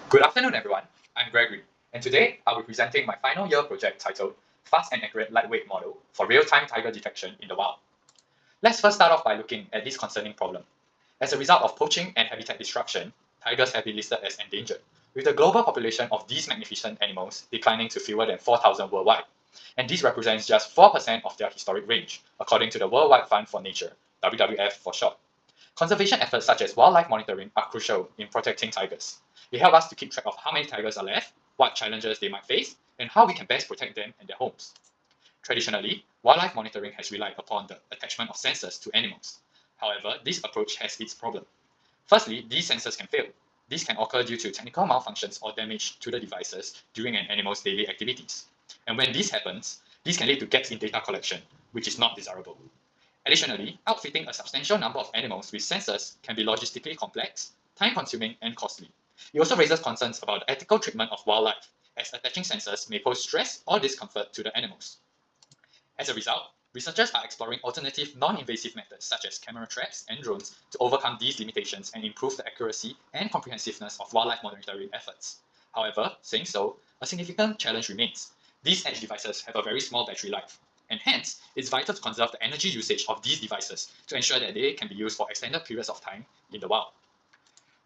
Good afternoon, everyone. I'm Gregory, and today I'll be presenting my final year project titled Fast and Accurate Lightweight Model for Real-Time Tiger Detection in the Wild. Let's first start off by looking at this concerning problem. As a result of poaching and habitat destruction, tigers have been listed as endangered, with the global population of these magnificent animals declining to fewer than 4,000 worldwide. And this represents just 4% of their historic range, according to the Worldwide Fund for Nature, WWF for short. Conservation efforts such as wildlife monitoring are crucial in protecting tigers. They help us to keep track of how many tigers are left, what challenges they might face, and how we can best protect them and their homes. Traditionally, wildlife monitoring has relied upon the attachment of sensors to animals. However, this approach has its problem. Firstly, these sensors can fail. This can occur due to technical malfunctions or damage to the devices during an animal's daily activities. And when this happens, this can lead to gaps in data collection, which is not desirable. Additionally, outfitting a substantial number of animals with sensors can be logistically complex, time-consuming, and costly. It also raises concerns about the ethical treatment of wildlife, as attaching sensors may pose stress or discomfort to the animals. As a result, researchers are exploring alternative non-invasive methods such as camera traps and drones to overcome these limitations and improve the accuracy and comprehensiveness of wildlife monitoring efforts. However, saying so, a significant challenge remains. These edge devices have a very small battery life, and hence, it's vital to conserve the energy usage of these devices to ensure that they can be used for extended periods of time in the wild.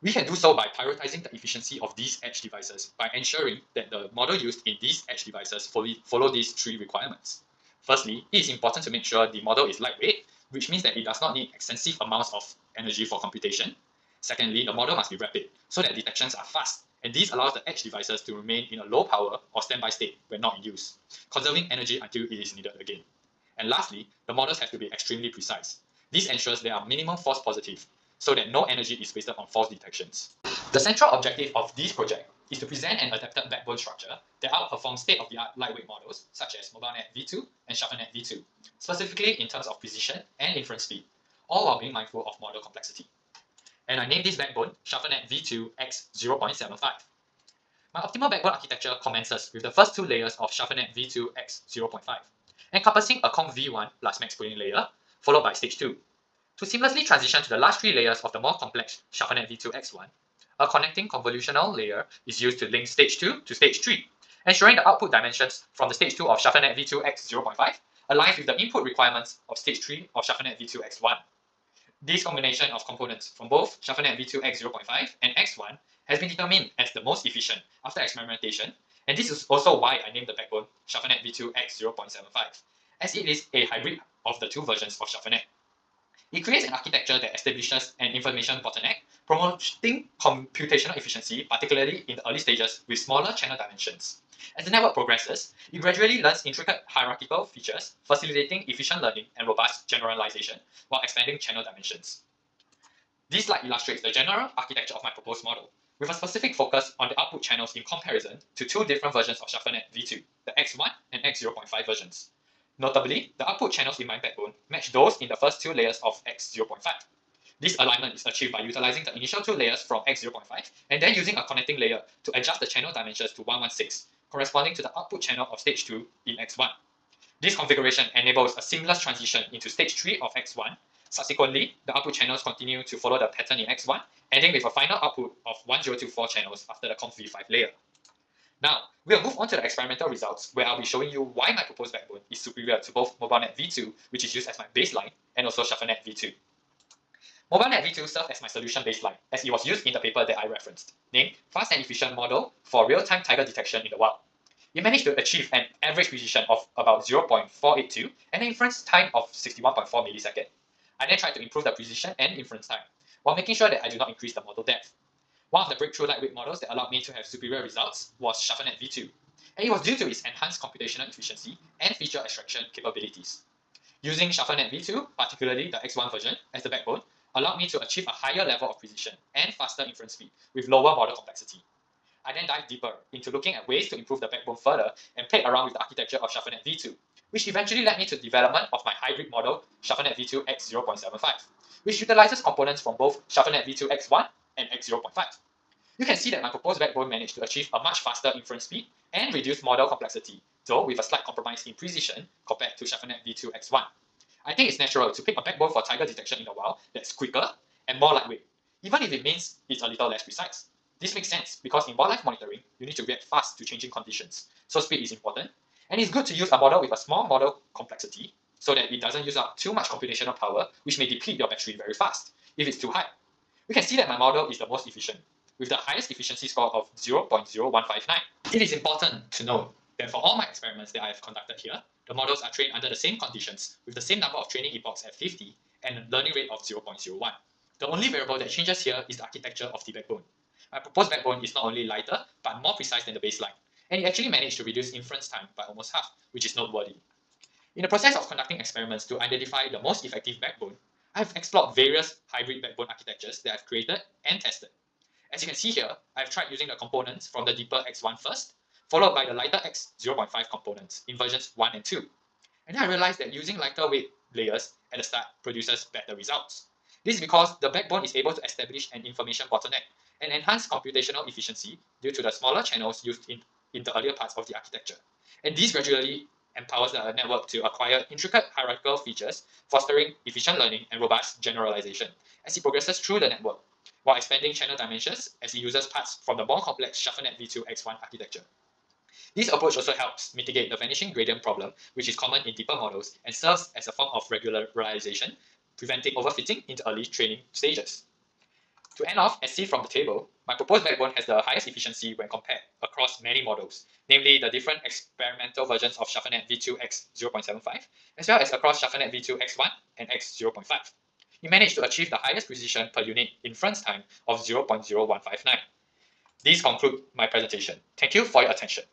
We can do so by prioritizing the efficiency of these edge devices by ensuring that the model used in these edge devices follow these three requirements. Firstly, it is important to make sure the model is lightweight, which means that it does not need extensive amounts of energy for computation. Secondly, the model must be rapid, so that detections are fast, and this allows the edge devices to remain in a low power or standby state when not in use, conserving energy until it is needed again. And lastly, the models have to be extremely precise. This ensures there are minimum false positives, so that no energy is wasted on false detections. The central objective of this project is to present an adapted backbone structure that outperforms state-of-the-art lightweight models such as MobileNet V2 and ShuffleNet V2, specifically in terms of precision and inference speed, all while being mindful of model complexity. And I named this backbone ShuffleNet V2 X0.75. My optimal backbone architecture commences with the first two layers of ShuffleNet V2 X0.5, encompassing a Conv V1 plus max pooling layer, followed by stage 2. To seamlessly transition to the last three layers of the more complex ShuffleNet V2 X1, a connecting convolutional layer is used to link stage 2 to stage 3, ensuring the output dimensions from the stage 2 of ShuffleNet V2 X0.5 aligns with the input requirements of stage 3 of ShuffleNet V2 X1. This combination of components from both ShuffleNet V2 X0.5 and X1 has been determined as the most efficient after experimentation, and this is also why I named the backbone ShuffleNet V2 X0.75, as it is a hybrid of the two versions of ShuffleNet. It creates an architecture that establishes an information bottleneck, promoting computational efficiency, particularly in the early stages with smaller channel dimensions. As the network progresses, it gradually learns intricate hierarchical features, facilitating efficient learning and robust generalization while expanding channel dimensions. This slide illustrates the general architecture of my proposed model, with a specific focus on the output channels in comparison to two different versions of ShuffleNet V2, the X1 and X0.5 versions. Notably, the output channels in my backbone match those in the first two layers of X0.5. This alignment is achieved by utilizing the initial two layers from X0.5 and then using a connecting layer to adjust the channel dimensions to 116, corresponding to the output channel of stage 2 in X1. This configuration enables a seamless transition into stage 3 of X1. Subsequently, the output channels continue to follow the pattern in X1, ending with a final output of 1024 channels after the Conv V5 layer. Now, we'll move on to the experimental results, where I'll be showing you why my proposed backbone is superior to both MobileNet V2, which is used as my baseline, and also ShuffleNet V2. MobileNet V2 served as my solution baseline, as it was used in the paper that I referenced, named Fast and Efficient Model for Real-Time Tiger Detection in the Wild. It managed to achieve an average precision of about 0.482 and an inference time of 61.4 milliseconds. I then tried to improve the precision and inference time, while making sure that I do not increase the model depth. One of the breakthrough lightweight models that allowed me to have superior results was ShuffleNet V2, and it was due to its enhanced computational efficiency and feature extraction capabilities. Using ShuffleNet V2, particularly the X1 version, as the backbone, allowed me to achieve a higher level of precision and faster inference speed with lower model complexity. I then dived deeper into looking at ways to improve the backbone further and played around with the architecture of ShuffleNet V2, which eventually led me to the development of my hybrid model ShuffleNet V2 X0.75, which utilizes components from both ShuffleNet V2 X1 and X0.5. You can see that my proposed backbone managed to achieve a much faster inference speed and reduce model complexity, though with a slight compromise in precision compared to ShuffleNet V2 X1. I think it's natural to pick a backbone for tiger detection in the wild that's quicker and more lightweight, even if it means it's a little less precise. This makes sense because in wildlife monitoring, you need to react fast to changing conditions, so speed is important. And it's good to use a model with a small model complexity so that it doesn't use up too much computational power, which may deplete your battery very fast if it's too high. We can see that my model is the most efficient, with the highest efficiency score of 0.0159. It is important to note that for all my experiments that I have conducted here, the models are trained under the same conditions with the same number of training epochs at 50 and a learning rate of 0.01. The only variable that changes here is the architecture of the backbone. My proposed backbone is not only lighter, but more precise than the baseline, and it actually managed to reduce inference time by almost half, which is noteworthy. In the process of conducting experiments to identify the most effective backbone, I've explored various hybrid backbone architectures that I've created and tested. As you can see here, I've tried using the components from the deeper X1 first, followed by the lighter X0.5 components in versions 1 and 2. And then I realized that using lighter weight layers at the start produces better results. This is because the backbone is able to establish an information bottleneck and enhance computational efficiency due to the smaller channels used in the earlier parts of the architecture. And this gradually empowers the network to acquire intricate hierarchical features, fostering efficient learning and robust generalization as it progresses through the network, while expanding channel dimensions as it uses parts from the more complex ShuffleNet v2 X1 architecture. This approach also helps mitigate the vanishing gradient problem, which is common in deeper models and serves as a form of regularization, preventing overfitting into early training stages. To end off, as seen from the table, my proposed backbone has the highest efficiency when compared across many models, namely the different experimental versions of ShuffleNet v2 x0.75, as well as across ShuffleNet v2 x1 and x0.5. It managed to achieve the highest precision per unit inference time of 0.0159. These conclude my presentation. Thank you for your attention.